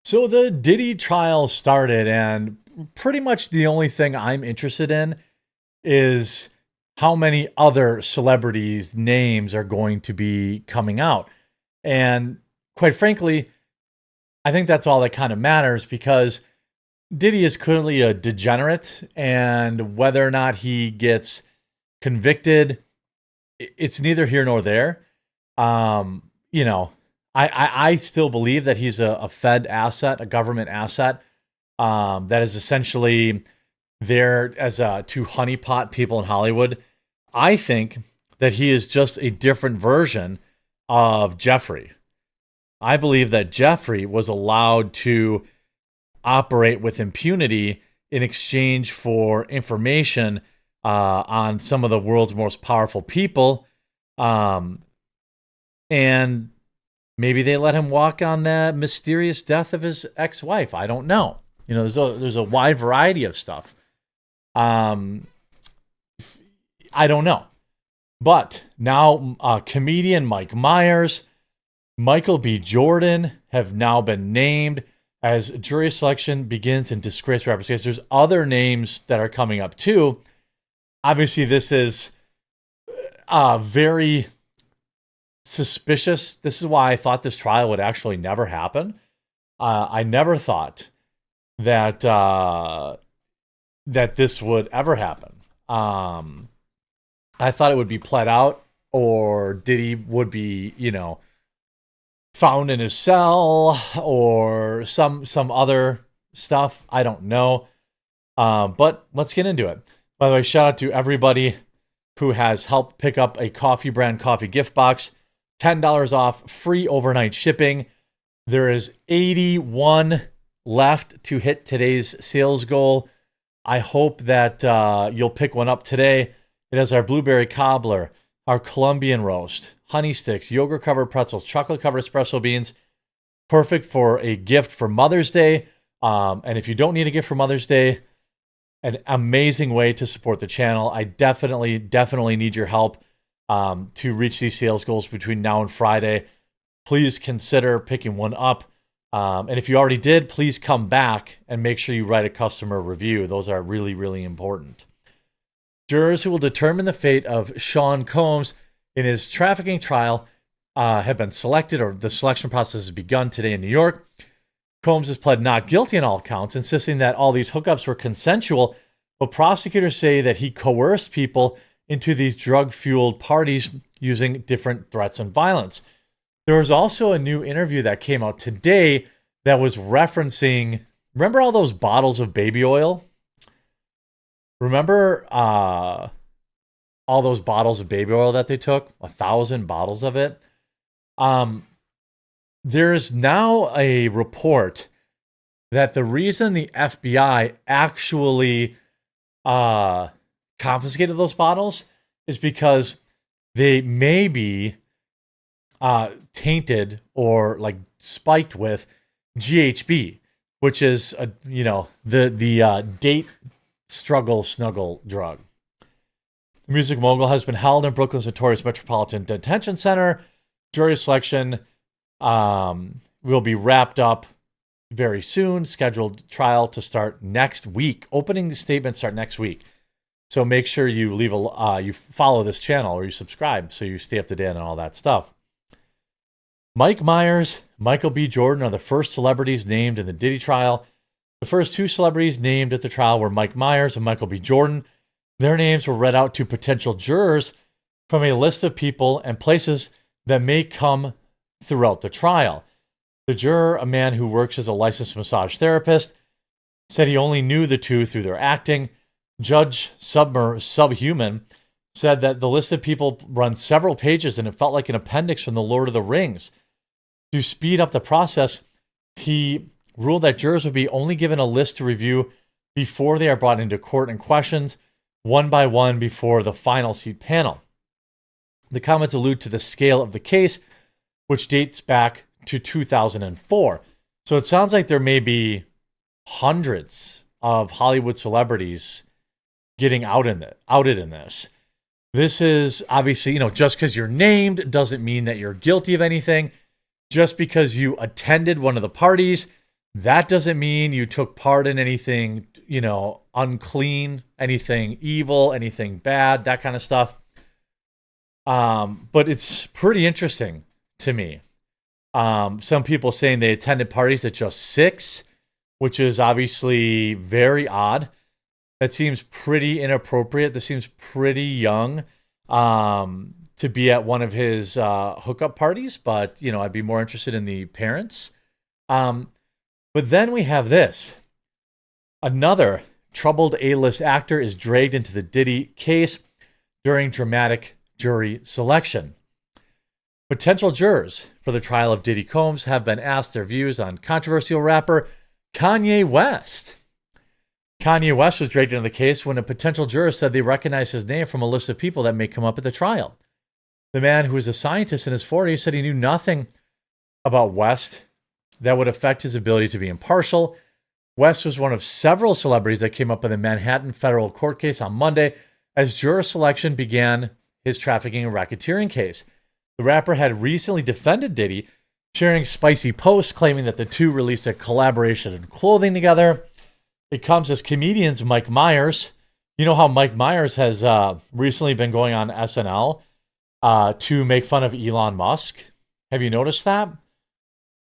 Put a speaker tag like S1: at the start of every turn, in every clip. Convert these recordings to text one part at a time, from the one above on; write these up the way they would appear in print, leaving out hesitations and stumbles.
S1: So the Diddy trial started, and pretty much the only thing I'm interested in is how many other celebrities' names are going to be coming out. And quite frankly, I think that's all that kind of matters because Diddy is clearly a degenerate, and whether or not he gets convicted, it's neither here nor there. Um, you know, I still believe that he's a Fed asset, a government asset, that is essentially there as to honeypot people in Hollywood. I think that he is just a different version of Jeffrey. I believe that Jeffrey was allowed to operate with impunity in exchange for information on some of the world's most powerful people. Um, and maybe they let him walk on the mysterious death of his ex-wife. I don't know. There's a wide variety of stuff. Um, I don't know. But now, comedian Mike Myers, Michael B. Jordan have now been named as jury selection begins in disgraced rappers case. There's other names that are coming up too. Obviously, this is very suspicious. This is why I thought this trial would actually never happen. I never thought that that this would ever happen. I thought it would be pled out, or Diddy would be, found in his cell, or some other stuff. I don't know. But let's get into it. By the way, shout out to everybody who has helped pick up a coffee brand coffee gift box. $10 off, free overnight shipping. There is 81 left to hit today's sales goal. I hope that you'll pick one up today. It has our blueberry cobbler, our Colombian roast, honey sticks, yogurt-covered pretzels, chocolate-covered espresso beans. Perfect for a gift for Mother's Day. And if you don't need a gift for Mother's Day, an amazing way to support the channel. I definitely need your help to reach these sales goals between now and Friday. Please consider picking one up. And if you already did, please come back and make sure you write a customer review. Those are really, really important. Jurors who will determine the fate of Sean Combs in his trafficking trial have been selected, or the selection process has begun today in New York. Combs has pled not guilty on all counts, insisting that all these hookups were consensual, but prosecutors say that he coerced people into these drug-fueled parties using different threats and violence. There was also a new interview that came out today that was referencing, remember all those bottles of baby oil? Remember all those bottles of baby oil that they took? 1,000 bottles of it. There's now a report that the reason the FBI actually confiscated those bottles is because they may be tainted or like spiked with GHB, which is the date struggle snuggle drug. The music mogul has been held in Brooklyn's notorious Metropolitan Detention Center. Jury selection will be wrapped up very soon. Scheduled trial to start next week. Opening statements start next week. So make sure you leave you follow this channel or you subscribe so you stay up to date on all that stuff. Mike Myers, Michael B. Jordan are the first celebrities named in the Diddy trial. The first two celebrities named at the trial were Mike Myers and Michael B. Jordan. Their names were read out to potential jurors from a list of people and places that may come throughout the trial. The juror, a man who works as a licensed massage therapist, said he only knew the two through their acting. Judge Subhuman said that the list of people runs several pages and it felt like an appendix from The Lord of the Rings. To speed up the process, he ruled that jurors would be only given a list to review before they are brought into court and questioned one by one before the final seat panel. The comments allude to the scale of the case, which dates back to 2004. So it sounds like there may be hundreds of Hollywood celebrities getting outed in this. This is obviously, just because you're named doesn't mean that you're guilty of anything. Just because you attended one of the parties That doesn't mean you took part in anything, unclean, anything evil, anything bad, that kind of stuff. But it's pretty interesting to me. Some people saying they attended parties at just 6, which is obviously very odd. That seems pretty inappropriate. This seems pretty young to be at one of his hookup parties, but, I'd be more interested in the parents. But then we have this. Another troubled A-list actor is dragged into the Diddy case during dramatic jury selection. Potential jurors for the trial of Diddy Combs have been asked their views on controversial rapper Kanye West. Kanye West was dragged into the case when a potential juror said they recognized his name from a list of people that may come up at the trial. The man, who is a scientist in his 40s, said he knew nothing about West that would affect his ability to be impartial. West was one of several celebrities that came up in the Manhattan federal court case on Monday as juror selection began his trafficking and racketeering case. The rapper had recently defended Diddy, sharing spicy posts claiming that the two released a collaboration in clothing together. It comes as comedians Mike Meyers. You know how Mike Meyers has recently been going on SNL to make fun of Elon Musk? Have you noticed that?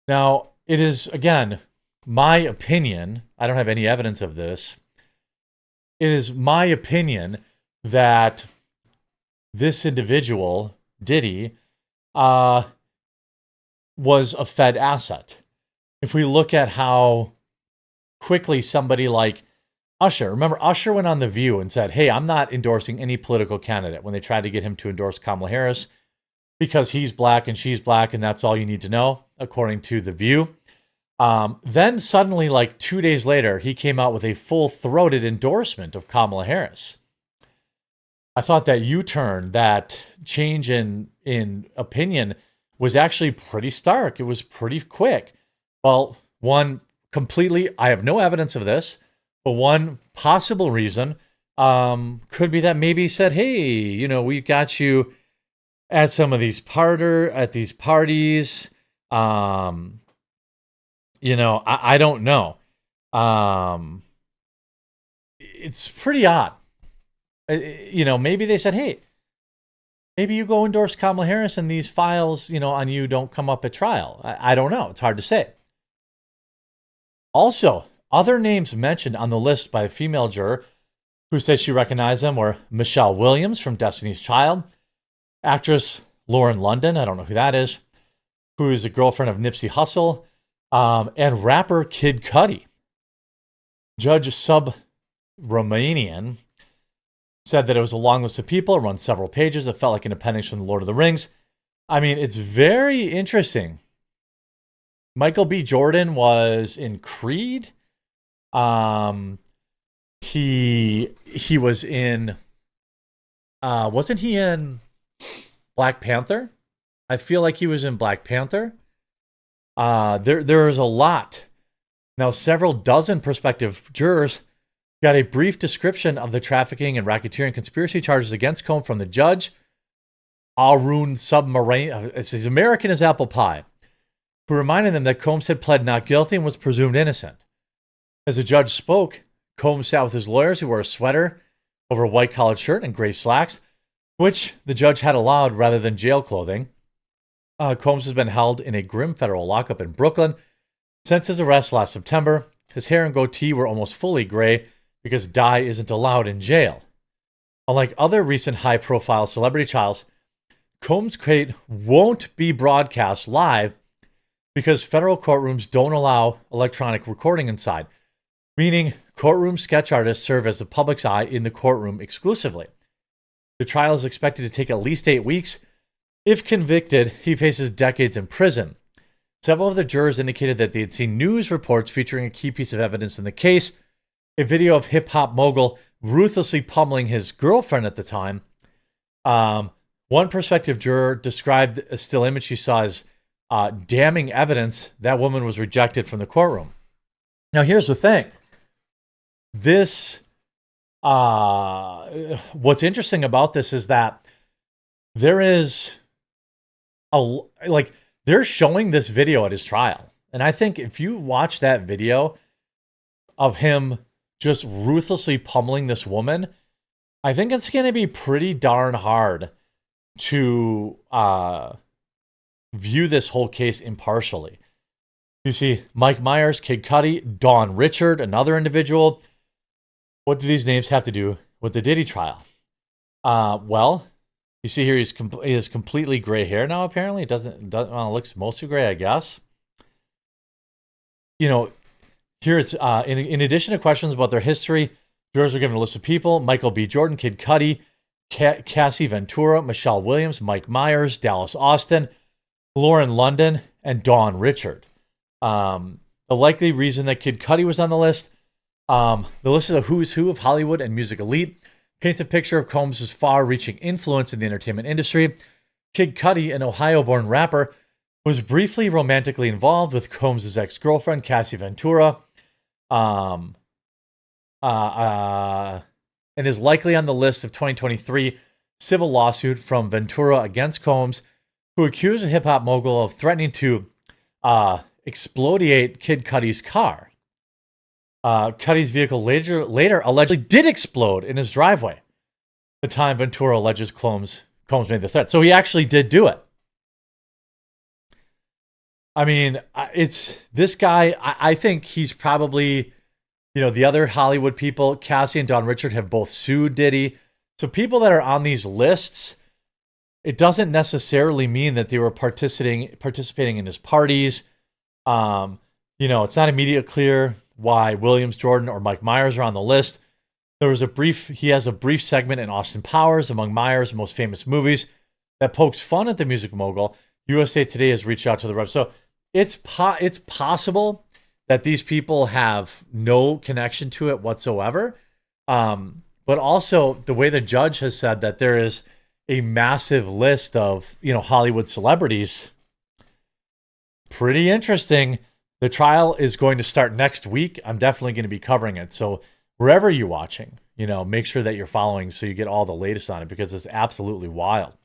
S1: Now, it is, again, my opinion. I don't have any evidence of this. It is my opinion that this individual, Diddy, was a Fed asset. If we look at how quickly somebody like Usher, remember Usher went on The View and said, hey, I'm not endorsing any political candidate when they tried to get him to endorse Kamala Harris because he's black and she's black and that's all you need to know, according to The View. Then suddenly, like 2 days later, he came out with a full-throated endorsement of Kamala Harris. I thought that U-turn, that change in opinion was actually pretty stark. It was pretty quick. Well, I have no evidence of this, but one possible reason could be that maybe he said, hey, we got you at some of these parties. I don't know. It's pretty odd. Maybe they said, hey, maybe you go endorse Kamala Harris and these files, on you don't come up at trial. I don't know. It's hard to say. Also, other names mentioned on the list by a female juror who said she recognized them were Michelle Williams from Destiny's Child, actress Lauren London, I don't know who that is, who is a girlfriend of Nipsey Hussle, and rapper Kid Cudi. Judge Subramanian said that it was a long list of people. It runs several pages. It felt like an appendix from The Lord of the Rings. I mean, it's very interesting. Michael B. Jordan was in Creed. He was in, wasn't he in Black Panther? I feel like he was in Black Panther. There is a lot. Now, several dozen prospective jurors got a brief description of the trafficking and racketeering conspiracy charges against Combs from the judge, Arun Submarine. It's as American as apple pie, who reminded them that Combs had pled not guilty and was presumed innocent. As the judge spoke, Combs sat with his lawyers, who wore a sweater over a white collared shirt and gray slacks, which the judge had allowed rather than jail clothing. Combs has been held in a grim federal lockup in Brooklyn since his arrest last September. His hair and goatee were almost fully gray because dye isn't allowed in jail. Unlike other recent high-profile celebrity trials, Combs' case won't be broadcast live because federal courtrooms don't allow electronic recording inside, meaning courtroom sketch artists serve as the public's eye in the courtroom exclusively. The trial is expected to take at least 8 weeks. If convicted, he faces decades in prison. Several of the jurors indicated that they had seen news reports featuring a key piece of evidence in the case, a video of hip-hop mogul ruthlessly pummeling his girlfriend at the time. One prospective juror described a still image she saw as damning evidence that woman was rejected from the courtroom. Now, here's the thing. What's interesting about this is that they're showing this video at his trial. And I think if you watch that video of him just ruthlessly pummeling this woman, I think it's going to be pretty darn hard to view this whole case impartially. You see Mike Meyers, Kid Cudi, Dawn Richard, another individual. What do these names have to do with the Diddy trial? Well, you see here he has completely gray hair now. Apparently, it doesn't looks mostly gray, I guess. You know, here it's in addition to questions about their history, jurors are given a list of people: Michael B. Jordan, Kid Cudi, Cassie Ventura, Michelle Williams, Mike Meyers, Dallas Austin, Lauren London, and Dawn Richard. The likely reason that Kid Cudi was on the list, the list is a who's who of Hollywood and music elite, paints a picture of Combs' far-reaching influence in the entertainment industry. Kid Cudi, an Ohio-born rapper, was briefly romantically involved with Combs' ex-girlfriend, Cassie Ventura, and is likely on the list of 2023 civil lawsuit from Ventura against Combs, who accused a hip-hop mogul of threatening to explodiate Kid Cudi's car. Cudi's vehicle later allegedly did explode in his driveway the time Ventura alleges Combs made the threat. So he actually did do it. I mean, it's this guy. I think he's probably, the other Hollywood people, Cassie and Dawn Richard, have both sued Diddy. So people that are on these lists, it doesn't necessarily mean that they were participating in his parties. It's not immediately clear why Williams, Jordan, or Mike Meyers are on the list. He has a brief segment in Austin Powers, among Meyers' most famous movies, that pokes fun at the music mogul. USA Today has reached out to the rep. So it's possible that these people have no connection to it whatsoever. But also the way the judge has said that there is a massive list of, Hollywood celebrities. Pretty interesting. The trial is going to start next week. I'm definitely going to be covering it. So wherever you're watching, make sure that you're following so you get all the latest on it, because it's absolutely wild.